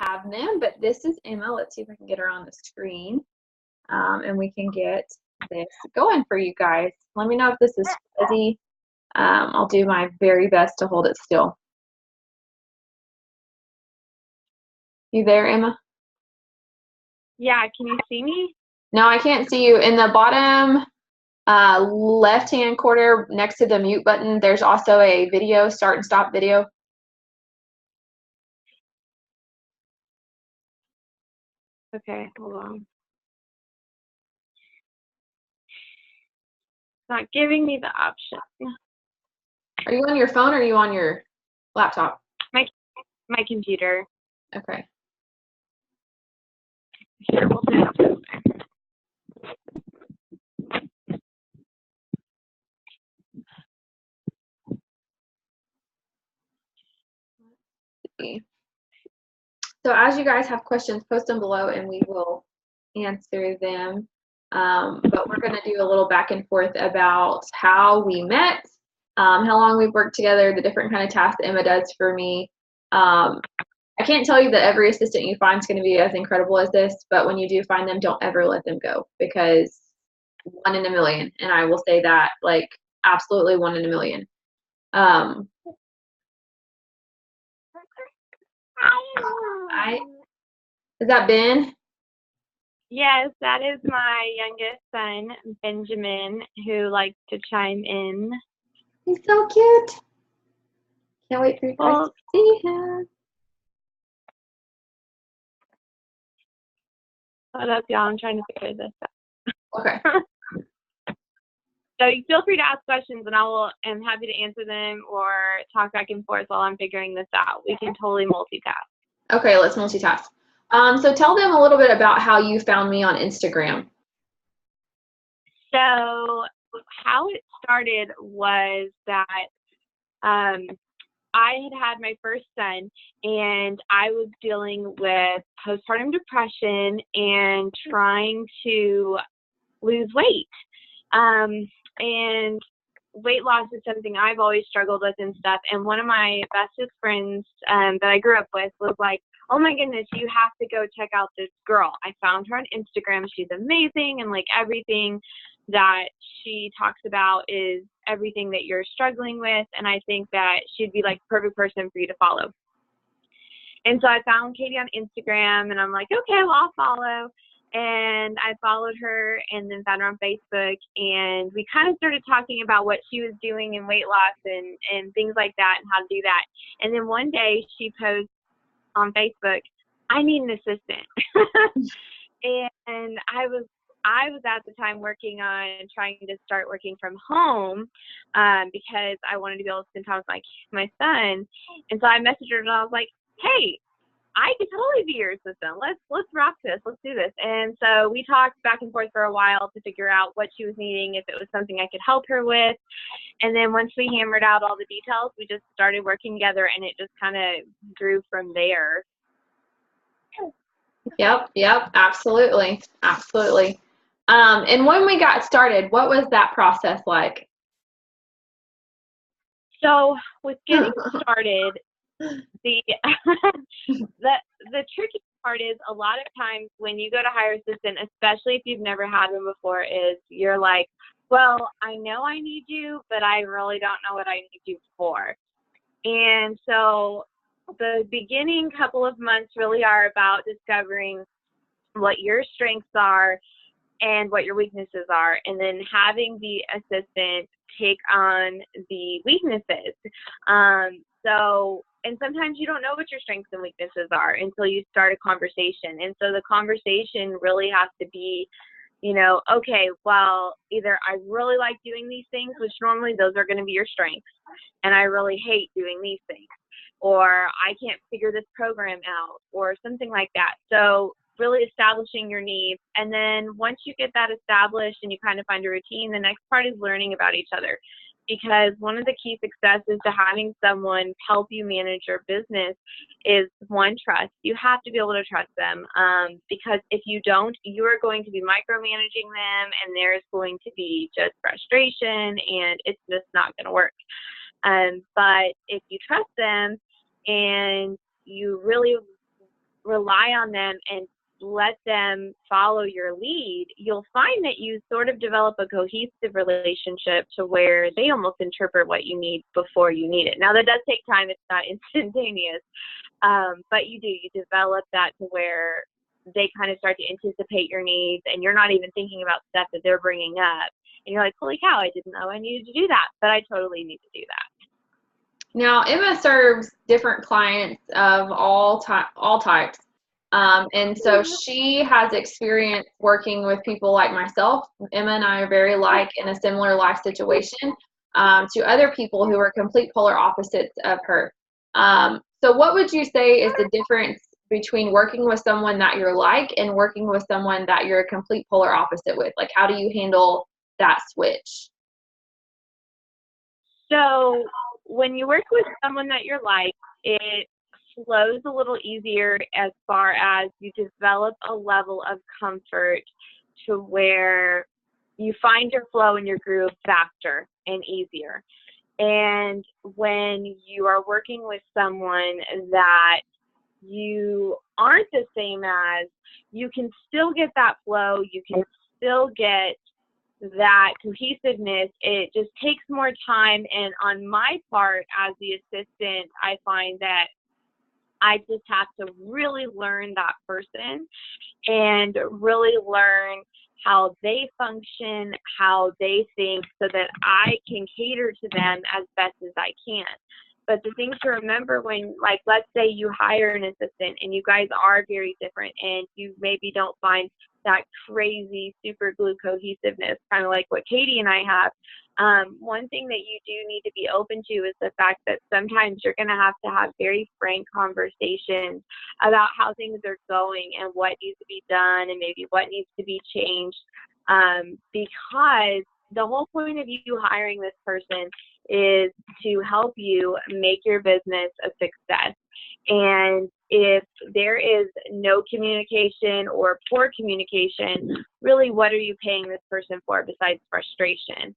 have them, but this is Emma. Let's see if I can get her on the screen, and we can get this going for you guys. Let me know if this is fuzzy. I'll do my very best to hold it still. You there, Emma? Yeah, can you see me? No, I can't see you. In the bottom left-hand corner next to the mute button, there's also a video, start and stop video. Okay, hold on. It's not giving me the option. Are you on your phone or are you on your laptop? My computer. Okay. Here, we'll do it this way. So as you guys have questions, post them below and we will answer them. But we're going to do a little back and forth about how we met, how long we've worked together, the different kind of tasks Emma does for me. I can't tell you that every assistant you find is going to be as incredible as this, but when you do find them, don't ever let them go, because 1 in a million, and I will say that, like, absolutely 1 in a million. Is that Ben? Yes, that is my youngest son, Benjamin, who likes to chime in. He's so cute. Can't wait for you guys to see him. Hold up, y'all. I'm trying to figure this out. Okay. So you feel free to ask questions, and I'm happy to answer them or talk back and forth while I'm figuring this out. We can totally multitask. Okay, let's multitask. So tell them a little bit about how you found me on Instagram. So how it started was that I had my first son, and I was dealing with postpartum depression and trying to lose weight. And weight loss is something I've always struggled with and stuff. And one of my bestest friends that I grew up with was like, oh my goodness, you have to go check out this girl. I found her on Instagram. She's amazing. And like everything that she talks about is everything that you're struggling with. And I think that she'd be like the perfect person for you to follow. And so I found Katie on Instagram, and I'm like, okay, well, I'll follow. And I followed her and then found her on Facebook, and we kind of started talking about what she was doing in weight loss and things like that and how to do that. And then one day she posts on Facebook, I need an assistant. And I was at the time working on trying to start working from home because I wanted to be able to spend time with my son. And so I messaged her and I was like, hey, I could totally be your assistant. Let's rock this. Let's do this. And so we talked back and forth for a while to figure out what she was needing, if it was something I could help her with. And then once we hammered out all the details, we just started working together, and it just kind of grew from there. Yep, absolutely. And when we got started, what was that process like? So with getting started, the tricky part is a lot of times when you go to hire assistant, especially if you've never had one before, is you're like, well, I know I need you, but I really don't know what I need you for. And so the beginning couple of months really are about discovering what your strengths are and what your weaknesses are, and then having the assistant take on the weaknesses. And sometimes you don't know what your strengths and weaknesses are until you start a conversation. And so the conversation really has to be, okay, well, either I really like doing these things, which normally those are going to be your strengths, and I really hate doing these things, or I can't figure this program out, or something like that. So really establishing your needs. And then once you get that established and you kind of find a routine, the next part is learning about each other. Because one of the key successes to having someone help you manage your business is, one, trust. You have to be able to trust them, because if you don't, you are going to be micromanaging them, and there's going to be just frustration, and it's just not going to work. But if you trust them and you really rely on them and let them follow your lead, you'll find that you sort of develop a cohesive relationship to where they almost interpret what you need before you need it. Now, that does take time. It's not instantaneous, but you develop that to where they kind of start to anticipate your needs, and you're not even thinking about stuff that they're bringing up. And you're like, holy cow, I didn't know I needed to do that, but I totally need to do that. Now, Emma serves different clients of all types. And so she has experience working with people like myself. Emma and I are very alike in a similar life situation, to other people who are complete polar opposites of her. So what would you say is the difference between working with someone that you're like and working with someone that you're a complete polar opposite with? Like, how do you handle that switch? So when you work with someone that you're like, it flows a little easier as far as you develop a level of comfort to where you find your flow and your groove faster and easier. And when you are working with someone that you aren't the same as, you can still get that flow, you can still get that cohesiveness. It just takes more time, and on my part as the assistant, I find that I just have to really learn that person and really learn how they function, how they think, so that I can cater to them as best as I can. But the thing to remember when, like, let's say you hire an assistant and you guys are very different and you maybe don't find that crazy super glue cohesiveness, kind of like what Katie and I have. One thing that you do need to be open to is the fact that sometimes you're going to have very frank conversations about how things are going and what needs to be done and maybe what needs to be changed, because the whole point of you hiring this person is to help you make your business a success. And if there is no communication or poor communication, really, what are you paying this person for besides frustration?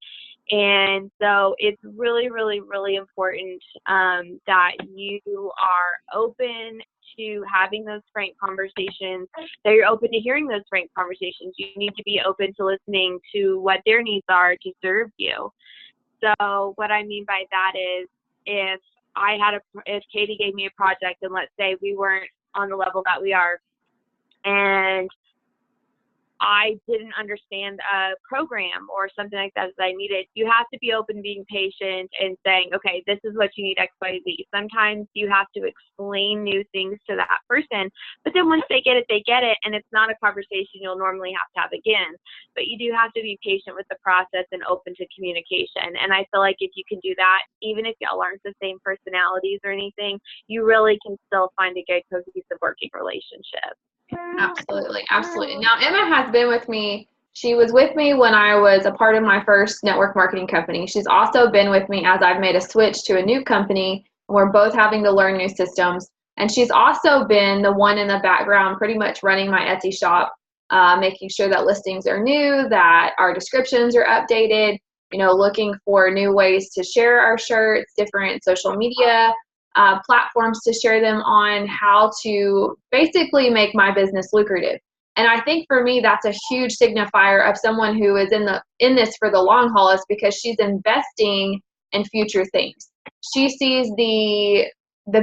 And so it's really, really, really important that you are open to having those frank conversations, that you're open to hearing those frank conversations. You need to be open to listening to what their needs are to serve you. So what I mean by that is, if Katie gave me a project and let's say we weren't on the level that we are, and I didn't understand a program or something like that I needed, you have to be open to being patient and saying, okay, this is what you need, X, Y, Z. Sometimes you have to explain new things to that person, but then once they get it, and it's not a conversation you'll normally have to have again. But you do have to be patient with the process and open to communication. And I feel like if you can do that, even if y'all aren't the same personalities or anything, you really can still find a good, cohesive working relationship. Absolutely, absolutely. Now, Emma has been with me. She was with me when I was a part of my first network marketing company. She's also been with me as I've made a switch to a new company, and we're both having to learn new systems. And she's also been the one in the background pretty much running my Etsy shop, making sure that listings are new, that our descriptions are updated, looking for new ways to share our shirts, different social media platforms to share them on, how to basically make my business lucrative. And I think for me, that's a huge signifier of someone who is in this for the long haul, is because she's investing in future things. She sees the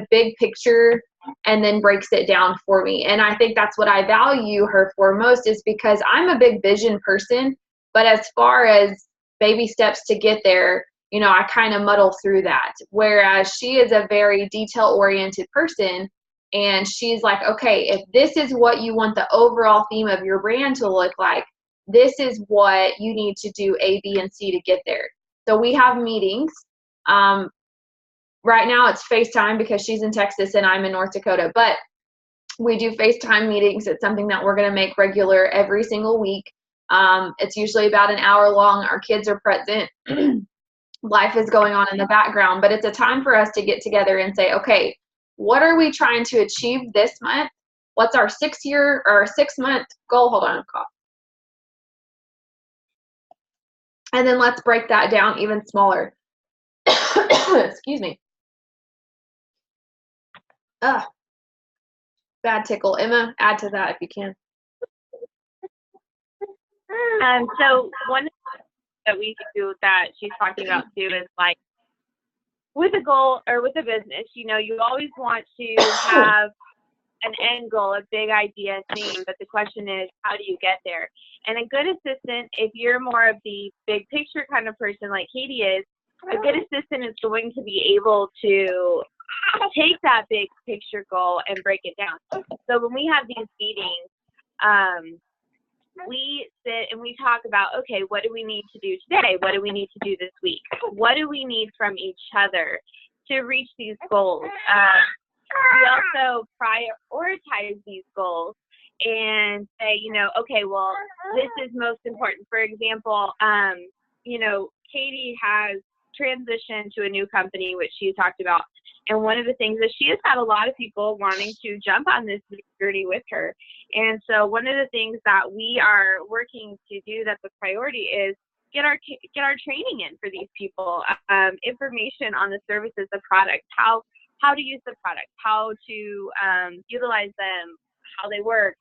big picture and then breaks it down for me. And I think that's what I value her for most, is because I'm a big vision person, but as far as baby steps to get there, I kind of muddle through that. Whereas she is a very detail-oriented person, and she's like, okay, if this is what you want the overall theme of your brand to look like, this is what you need to do A, B, and C to get there. So we have meetings. Right now it's FaceTime because she's in Texas and I'm in North Dakota, but we do FaceTime meetings. It's something that we're going to make regular every single week. It's usually about an hour long. Our kids are present. Life is going on in the background, but it's a time for us to get together and say, okay, what are we trying to achieve this month? What's our 6-month goal? Hold on, cough. And then let's break that down even smaller. Excuse me. Bad tickle. Emma, add to that if you can. So one that we do that she's talking about too is like with a goal or with a business, you know, you always want to have an end goal, a big idea thing, but the question is, how do you get there? And a good assistant, if you're more of the big picture kind of person like Katie is, a good assistant is going to be able to take that big picture goal and break it down. So when we have these meetings, we sit and we talk about, okay, what do we need to do today? What do we need to do this week? What do we need from each other to reach these goals? We also prioritize these goals and say, you know, okay, well, this is most important. For example, you know, Katie has transitioned to a new company, which she talked about. And one of the things is she has had a lot of people wanting to jump on this journey with her. And so one of the things that we are working to do that's a priority is get our training in for these people, information on the services, the product, how to use the product, how to utilize them, how they work,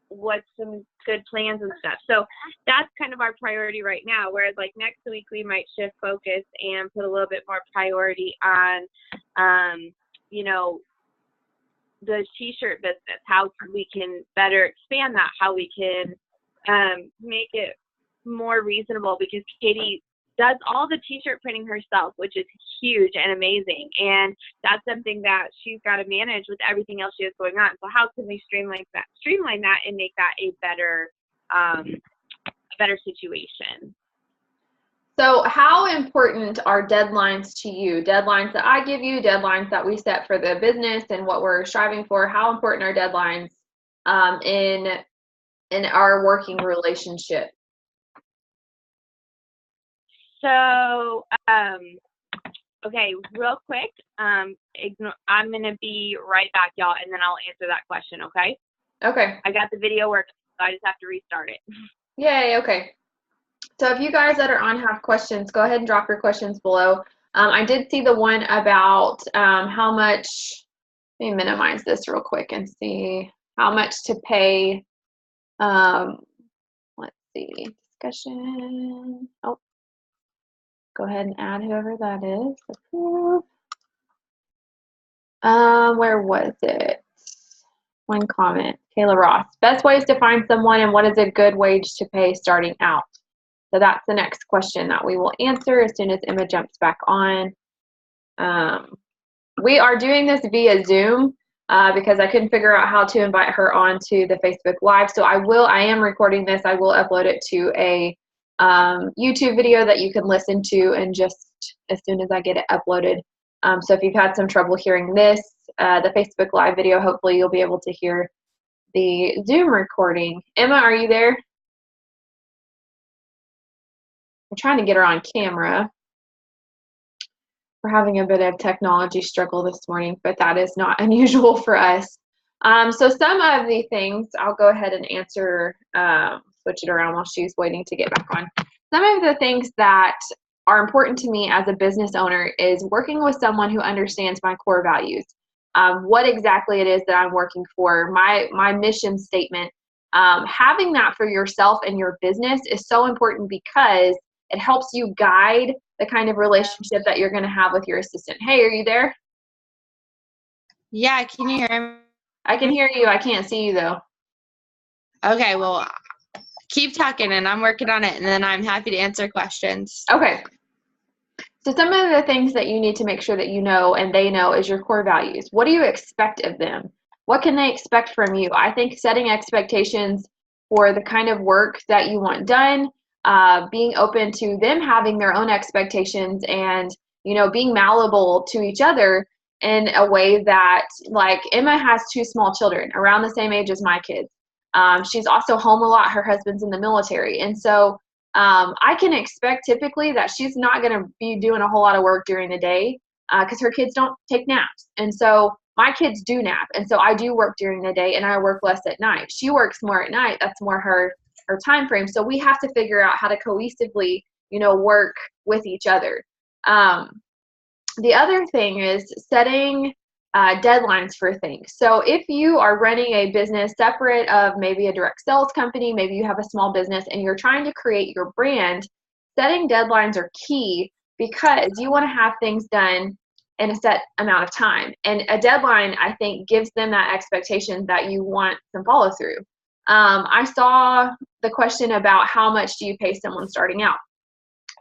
what's some good plans and stuff. So that's kind of our priority right now, whereas like next week we might shift focus and put a little bit more priority on, you know, the t-shirt business, how we can better expand that, how we can make it more reasonable, because Katie does all the t-shirt printing herself, which is huge and amazing. And that's something that she's got to manage with everything else she has going on. So how can we streamline that and make that a better situation? So how important are deadlines to you? Deadlines that I give you, deadlines that we set for the business and what we're striving for. How important are deadlines in our working relationship? So, okay, real quick, I'm going to be right back, y'all, and then I'll answer that question, okay? Okay. I got the video working, so I just have to restart it. Yay, okay. So if you guys that are on have questions, go ahead and drop your questions below. I did see the one about how much, let me minimize this real quick and see how much to pay. Let's see, discussion. Oh, go ahead and add whoever that is. Approve. Where was it? One comment, Kayla Ross. Best ways to find someone and what is a good wage to pay starting out? So that's the next question that we will answer as soon as Emma jumps back on. We are doing this via Zoom because I couldn't figure out how to invite her onto the Facebook Live. So I am recording this. I will upload it to a YouTube video that you can listen to and just as soon as I get it uploaded. So if you've had some trouble hearing this, the Facebook Live video, hopefully you'll be able to hear the Zoom recording. Emma, are you there? I'm trying to get her on camera. We're having a bit of technology struggle this morning, but that is not unusual for us. So some of the things, I'll go ahead and answer, switch it around while she's waiting to get back on. Some of the things that are important to me as a business owner is working with someone who understands my core values. What exactly it is that I'm working for, my mission statement. Having that for yourself and your business is so important because it helps you guide the kind of relationship that you're going to have with your assistant. Hey, are you there? Yeah, can you hear me? I can hear you. I can't see you though. Okay, well, keep talking and I'm working on it and then I'm happy to answer questions. Okay. So some of the things that you need to make sure that you know and they know is your core values. What do you expect of them? What can they expect from you? I think setting expectations for the kind of work that you want done, being open to them having their own expectations and, you know, being malleable to each other in a way that, like, Emma has 2 small children around the same age as my kids. She's also home a lot. Her husband's in the military. And so I can expect typically that she's not going to be doing a whole lot of work during the day because her kids don't take naps. And so my kids do nap. And so I do work during the day and I work less at night. She works more at night. That's more her time frame. So we have to figure out how to cohesively, you know, work with each other. The other thing is setting deadlines for things. So if you are running a business separate of maybe a direct sales company, maybe you have a small business and you're trying to create your brand, setting deadlines are key because you want to have things done in a set amount of time. And a deadline, I think, gives them that expectation that you want some follow through. I saw the question about how much do you pay someone starting out.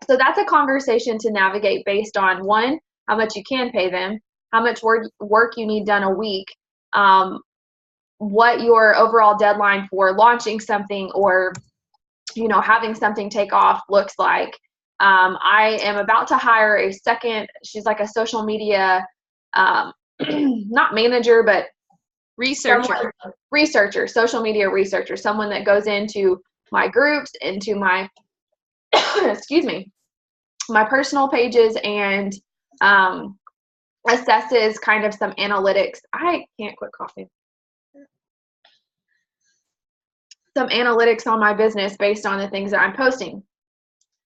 So that's a conversation to navigate based on, one, how much you can pay them, how much work you need done a week, what your overall deadline for launching something or, having something take off looks like. I am about to hire a second, she's like a social media, not manager, but researcher, social media researcher, someone that goes into my groups, into my, excuse me, my personal pages and assesses kind of some analytics. I can't quit coughing. Some analytics on my business based on the things that I'm posting.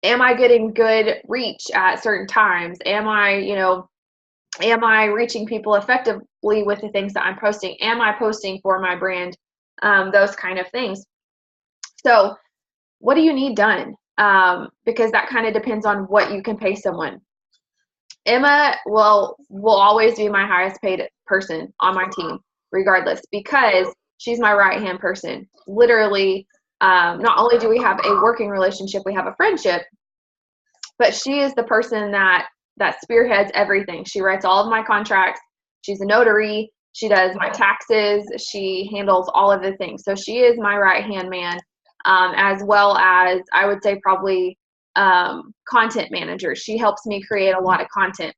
Am I getting good reach at certain times? Am I reaching people effectively with the things that I'm posting? Am I posting for my brand? Those kind of things. So what do you need done? Because that kind of depends on what you can pay someone. Emma will always be my highest paid person on my team, regardless, because she's my right-hand person. Literally, not only do we have a working relationship, we have a friendship, but she is the person that spearheads everything. She writes all of my contracts. She's a notary. She does my taxes. She handles all of the things. So she is my right-hand man, as well as, I would say, probably content manager. She helps me create a lot of content.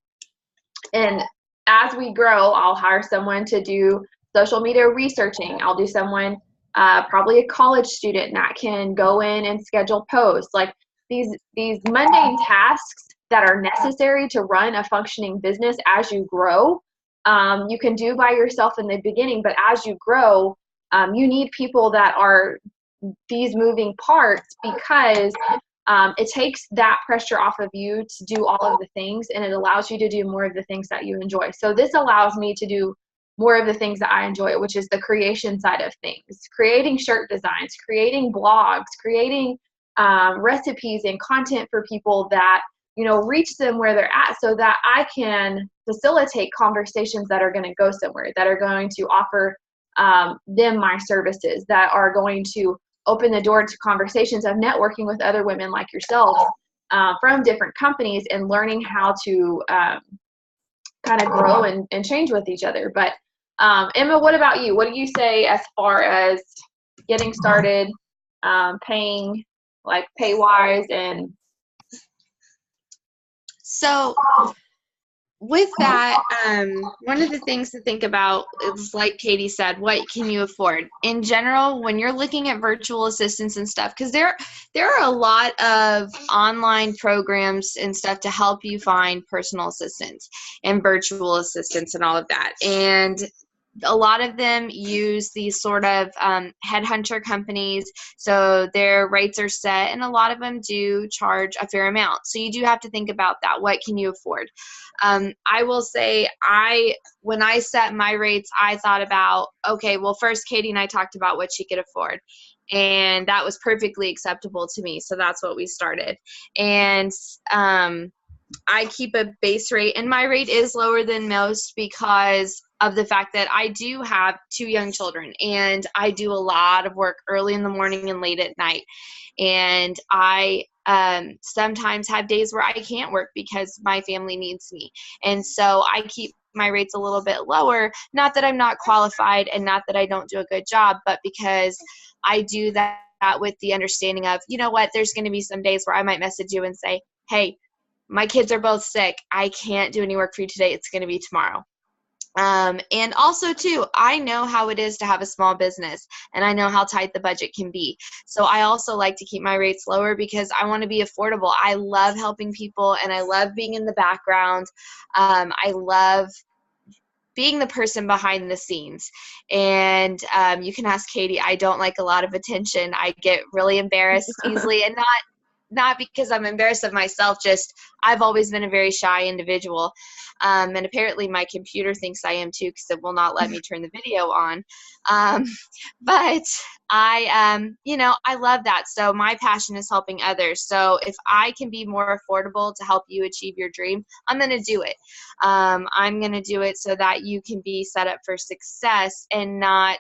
And as we grow, I'll hire someone to do social media researching. I'll do someone, probably a college student, that can go in and schedule posts. Like these mundane tasks that are necessary to run a functioning business as you grow, you can do by yourself in the beginning, but as you grow, you need people that are these moving parts, because it takes that pressure off of you to do all of the things, and it allows you to do more of the things that you enjoy. So this allows me to do more of the things that I enjoy, which is the creation side of things, creating shirt designs, creating blogs, creating recipes and content for people that, reach them where they're at, so that I can facilitate conversations that are going to go somewhere, that are going to offer them my services, that are going to open the door to conversations of networking with other women like yourself from different companies, and learning how to kind of grow and change with each other. But Emma, what about you? What do you say as far as getting started, paying, like pay-wise? And so with that, one of the things to think about is, like Katie said, what can you afford? In general, when you're looking at virtual assistants and stuff, because there are a lot of online programs and stuff to help you find personal assistants and virtual assistants and all of that. And a lot of them use these sort of headhunter companies, so their rates are set, and a lot of them do charge a fair amount. So you do have to think about that. What can you afford? I will say, when I set my rates, I thought about, okay, well, first Katie and I talked about what she could afford, and that was perfectly acceptable to me. So that's what we started. And I keep a base rate, and my rate is lower than most because of the fact that I do have 2 young children, and I do a lot of work early in the morning and late at night. And I sometimes have days where I can't work because my family needs me. And so I keep my rates a little bit lower, not that I'm not qualified and not that I don't do a good job, but because I do that with the understanding of, you know what, there's going to be some days where I might message you and say, hey, my kids are both sick. I can't do any work for you today. It's going to be tomorrow. And also too, I know how it is to have a small business, and I know how tight the budget can be. So I also like to keep my rates lower because I want to be affordable. I love helping people, and I love being in the background. I love being the person behind the scenes. And you can ask Katie, I don't like a lot of attention. I get really embarrassed easily, and not because I'm embarrassed of myself, just I've always been a very shy individual. And apparently my computer thinks I am too, because it will not let me turn the video on. But I, I love that. So my passion is helping others. So if I can be more affordable to help you achieve your dream, I'm going to do it. I'm going to do it so that you can be set up for success and not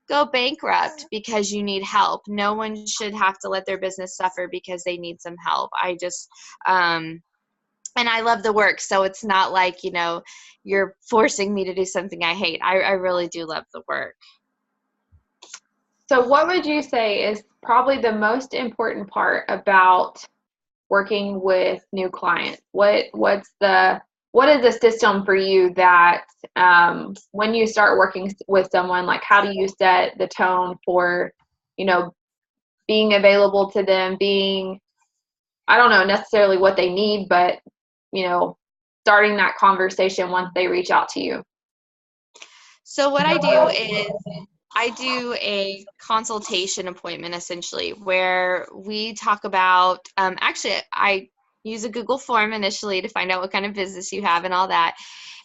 go bankrupt because you need help. No one should have to let their business suffer because they need some help. I just, and I love the work. So it's not like, you're forcing me to do something I hate. I really do love the work. So what would you say is probably the most important part about working with new clients? What is the system for you that when you start working with someone, like how do you set the tone for, being available to them, being, I don't know necessarily what they need, but, starting that conversation once they reach out to you? So what I do is I do a consultation appointment essentially where we talk about, actually I use a Google form initially to find out what kind of business you have and all that.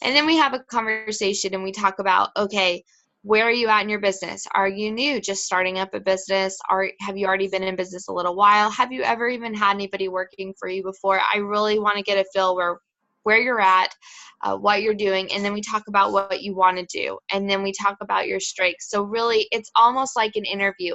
And then we have a conversation and we talk about, okay, where are you at in your business? Are you new, just starting up a business? Have you already been in business a little while? Have you ever even had anybody working for you before? I really want to get a feel where you're at, what you're doing, and then we talk about what you want to do, and then we talk about your strengths. So really, it's almost like an interview.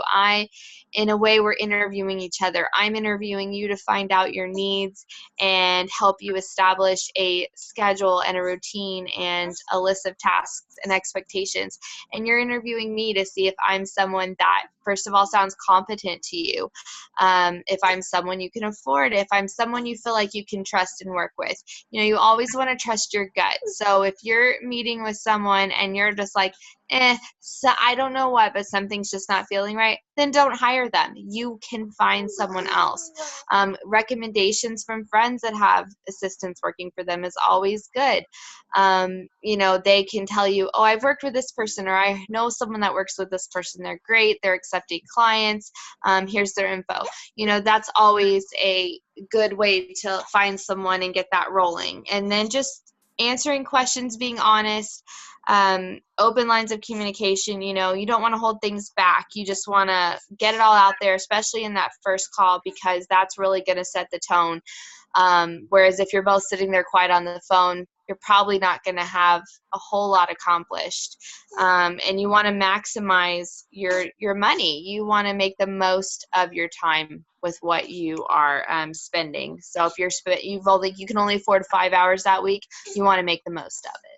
In a way, we're interviewing each other. I'm interviewing you to find out your needs and help you establish a schedule and a routine and a list of tasks and expectations. And you're interviewing me to see if I'm someone that, first of all, sounds competent to you, if I'm someone you can afford, if I'm someone you feel like you can trust and work with. You always want to trust your gut. So if you're meeting with someone and you're just like, so I don't know what, but something's just not feeling right, then don't hire them. You can find someone else. Recommendations from friends that have assistants working for them is always good. They can tell you, oh, I've worked with this person, or I know someone that works with this person. They're great. They're accepting clients. Here's their info. That's always a good way to find someone and get that rolling. And then just answering questions, being honest, open lines of communication. You don't want to hold things back. You just want to get it all out there, especially in that first call, because that's really going to set the tone. Whereas if you're both sitting there quiet on the phone, you're probably not going to have a whole lot accomplished. And you want to maximize your money. You want to make the most of your time with what you are spending. So if you can only afford 5 hours that week, you want to make the most of it.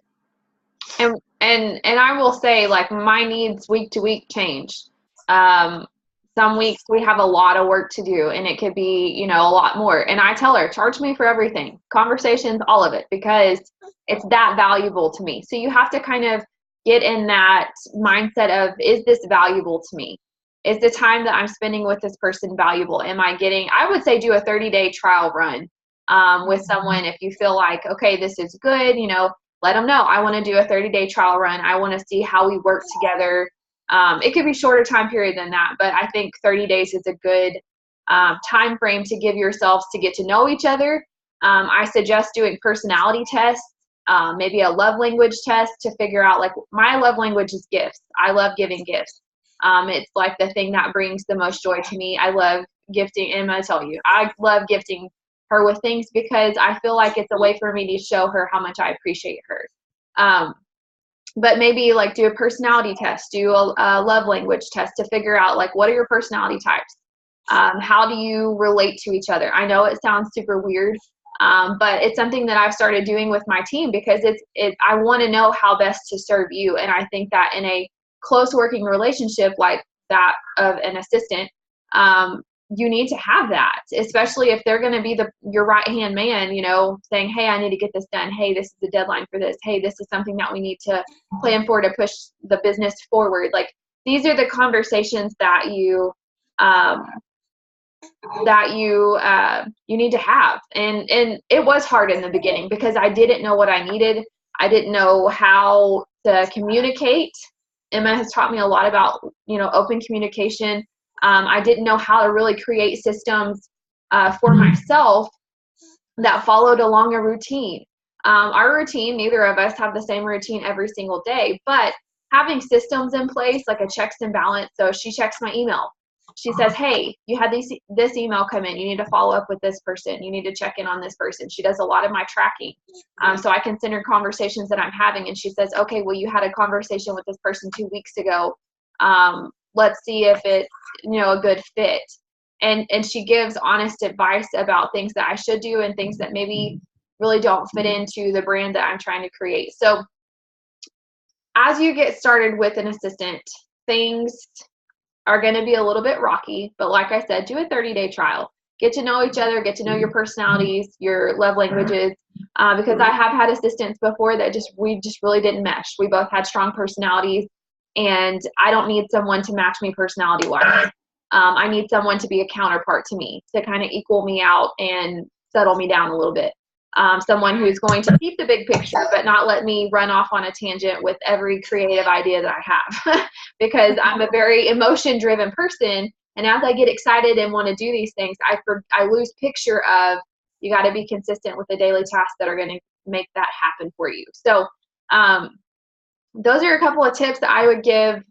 And I will say, like, my needs week to week change. Some weeks we have a lot of work to do, and it could be, a lot more. And I tell her, charge me for everything, conversations, all of it, because it's that valuable to me. So you have to kind of get in that mindset of, is this valuable to me? Is the time that I'm spending with this person valuable? I would say do a 30-day trial run with someone. If you feel like, okay, this is good, let them know. I want to do a 30-day trial run. I want to see how we work together. It could be shorter time period than that, but I think 30 days is a good time frame to give yourselves to get to know each other. I suggest doing personality tests, maybe a love language test to figure out, like, my love language is gifts. I love giving gifts. It's like the thing that brings the most joy to me. I love gifting, and I'm going to tell you, I love gifting her with things because I feel like it's a way for me to show her how much I appreciate her. But maybe, like, do a personality test, do a love language test to figure out, like, what are your personality types? How do you relate to each other? I know it sounds super weird, but it's something that I've started doing with my team because I want to know how best to serve you. And I think that in a close working relationship like that of an assistant, you need to have that, especially if they're going to be your right-hand man, saying, hey, I need to get this done. Hey, this is the deadline for this. Hey, this is something that we need to plan for to push the business forward. Like, these are the conversations that you need to have. And it was hard in the beginning because I didn't know what I needed. I didn't know how to communicate. Emma has taught me a lot about, open communication. I didn't know how to really create systems for myself that followed along a routine. Our routine, neither of us have the same routine every single day, but having systems in place, like a checks and balance. So she checks my email. She says, hey, you had this email come in. You need to follow up with this person. You need to check in on this person. She does a lot of my tracking. So I can send her conversations that I'm having. And she says, okay, well, you had a conversation with this person 2 weeks ago. Let's see if it's, a good fit. And she gives honest advice about things that I should do and things that maybe really don't fit into the brand that I'm trying to create. So as you get started with an assistant, things are going to be a little bit rocky, but like I said, do a 30-day trial. Get to know each other, get to know your personalities, your love languages, because I have had assistants before that we just really didn't mesh. We both had strong personalities, and I don't need someone to match me personality-wise. I need someone to be a counterpart to me, to kind of equal me out and settle me down a little bit. Someone who's going to keep the big picture, but not let me run off on a tangent with every creative idea that I have, because I'm a very emotion-driven person. And as I get excited and want to do these things, I lose picture of, you got to be consistent with the daily tasks that are going to make that happen for you. So those are a couple of tips that I would give.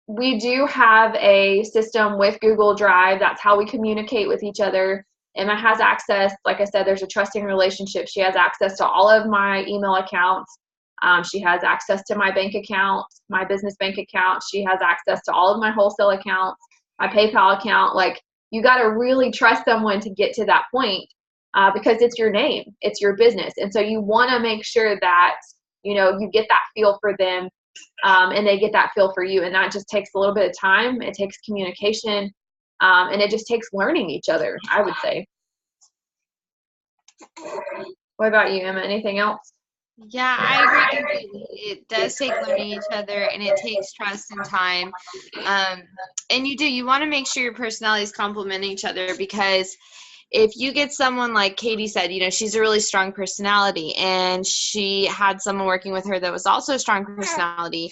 We do have a system with Google Drive. That's how we communicate with each other. Emma has access, like I said, there's a trusting relationship. She has access to all of my email accounts. She has access to my bank account, my business bank account. She has access to all of my wholesale accounts, my PayPal account. Like, you got to really trust someone to get to that point, because it's your name, it's your business. And so you want to make sure that, you get that feel for them, and they get that feel for you. And that just takes a little bit of time. It takes communication. And it just takes learning each other, I would say. What about you, Emma? Anything else? Yeah, I agree completely. It does take learning each other, and it takes trust and time. And you want to make sure your personalities complement each other, because if you get someone like Katie said, she's a really strong personality, and she had someone working with her that was also a strong personality.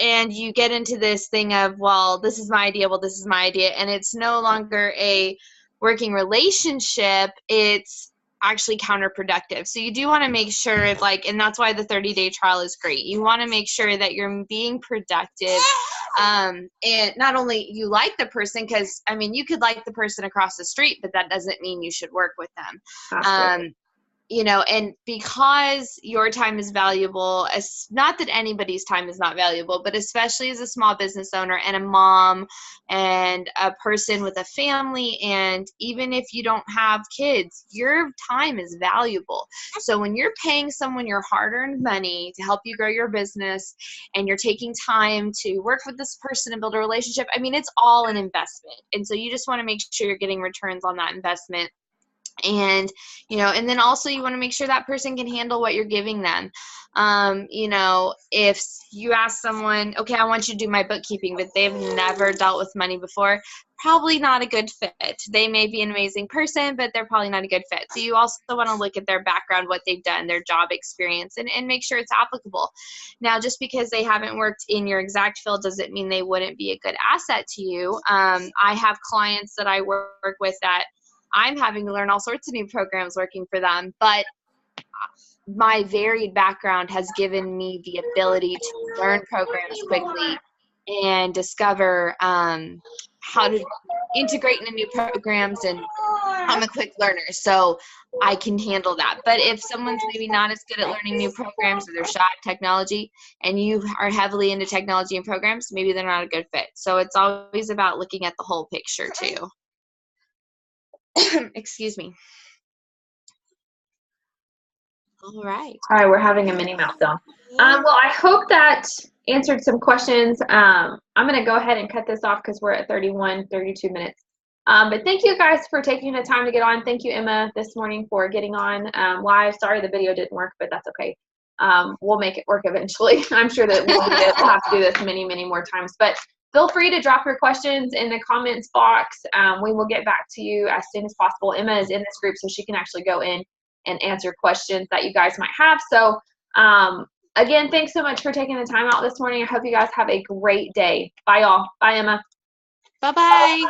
And you get into this thing of, well, this is my idea, and it's no longer a working relationship, it's actually counterproductive. So you do want to make sure, and that's why the 30-day trial is great. You want to make sure that you're being productive, and not only you like the person, because, you could like the person across the street, but that doesn't mean you should work with them. Absolutely. And because your time is valuable, not that anybody's time is not valuable, but especially as a small business owner and a mom and a person with a family, and even if you don't have kids, your time is valuable. So when you're paying someone your hard-earned money to help you grow your business, and you're taking time to work with this person and build a relationship, it's all an investment. And so you just want to make sure you're getting returns on that investment. And, and then also you want to make sure that person can handle what you're giving them. If you ask someone, okay, I want you to do my bookkeeping, but they've never dealt with money before, probably not a good fit. They may be an amazing person, but they're probably not a good fit. So you also want to look at their background, what they've done, their job experience, and make sure it's applicable. Now, just because they haven't worked in your exact field doesn't mean they wouldn't be a good asset to you. I have clients that I work with that I'm having to learn all sorts of new programs working for them, but my varied background has given me the ability to learn programs quickly and discover how to integrate into new programs, and I'm a quick learner, so I can handle that. But if someone's maybe not as good at learning new programs, or they're shy at technology, and you are heavily into technology and programs, maybe they're not a good fit. So it's always about looking at the whole picture too. Excuse me. All right, we're having a mini meltdown. Well, I hope that answered some questions. I'm going to go ahead and cut this off because we're at 32 minutes. But thank you guys for taking the time to get on. Thank you, Emma, this morning for getting on live. Sorry the video didn't work, but that's okay. We'll make it work eventually. I'm sure that we'll have to do this many, many more times. But feel free to drop your questions in the comments box. We will get back to you as soon as possible. Emma is in this group, so she can actually go in and answer questions that you guys might have. So again, thanks so much for taking the time out this morning. I hope you guys have a great day. Bye, y'all. Bye, Emma. Bye-bye.